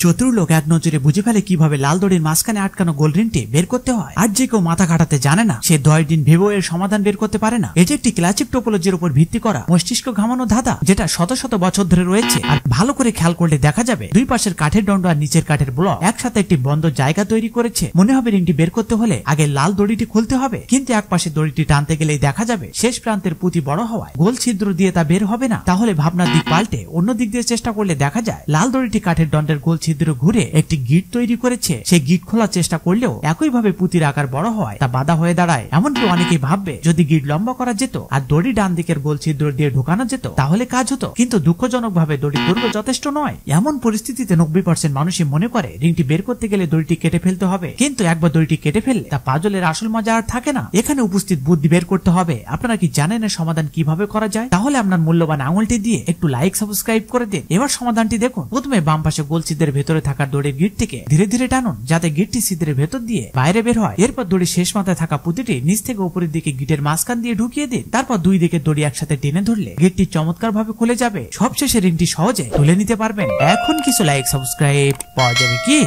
চতুর লোক এক নজরে বুঝে ফেলে কিভাবে লাল দড়ির মাঝখানে আটকানো গোল রিংটি বের করতে হয়। আর যে কেউ মাথা কাটাতে জানে না সে 10 দিন ভেবেও এর সমাধান বের করতে পারে না। এটি একটি ক্লাসিক টোপোলজির উপর ভিত্তি করা মস্তিষ্ক ঘামানো ধাঁধা, যেটা শত শত বছর ধরে রয়েছে। আর ভালো করে খেয়াল করলে দেখা যাবে দুই পাশের কাঠের দণ্ড আর নিচের কাঠের ব্লক একসাথে একটি বন্ধ জায়গা তৈরি করেছে। মনে হবে রিংটি বের করতে হলে আগে লাল দড়িটি খুলতে হবে, কিন্তু এক পাশে দড়িটি টানতে গেলেই দেখা যাবে শেষ প্রান্তের পুঁতি বড় হওয়ায় গোল ছিদ্র দিয়ে তা বের হবে না। তাহলে ভাবনার দিক পাল্টে অন্য দিক দিয়ে চেষ্টা করলে দেখা যায় লাল দড়িটি কাঠের দণ্ডের গোল ছিদ্র ঘুরে একটি গিট তৈরি করেছে। সেই গিট খোলার চেষ্টা করলেও একইভাবে পুঁতির আকার বড় হওয়ায় তা বাধা হয়ে দাঁড়ায়। এমনকি অনেকেই ভাববে যদি গিট লম্বা করা যেত আর দড়ি ডান দিকের গোল ছিদ্র দিয়ে ঢোকানো যেত তাহলে কাজ হতো, কিন্তু দুঃখজনক ভাবে দড়ির দৈর্ঘ্য যথেষ্ট নয়। এমন পরিস্থিতিতে 90% মানুষই মনে করে রিংটি বের করতে গেলে দড়িটি কেটে ফেলতে হবে, কিন্তু একবার দড়িটি কেটে ফেললে তা পাজলের আসল মজা আর থাকে না। এখানে উপস্থিত বুদ্ধি বের করতে হবে। আপনারা কি জানেন এর সমাধান কিভাবে করা যায়? তাহলে আপনার মূল্যবান আঙুলটি দিয়ে একটু লাইক সাবস্ক্রাইব করে দিন। এবার সমাধানটি দেখুন। প্রথমে বাম পাশে গোল ছিদ্রের ভেতরে থাকা দড়ির গিট থেকে ধীরে ধীরে টানুন যাতে গিটটি ছিদ্রের ভেতর দিয়ে বাইরে বের হয়। এরপর দড়ির শেষ মাথায় থাকা পুঁতিটি নিচ থেকে উপরের দিকে গিটের মাঝখান দিয়ে ঢুকিয়ে দিন। তারপর দুই দিকে দড়ি একসাথে টেনে ধরলে গিটটি চমৎকার ভাবে খুলে যাবে। সবশেষে রিংটি সহজে তুলে নিতে পারবেন। এখন কিছু লাইক সাবস্ক্রাইব পাওয়া যাবে কি?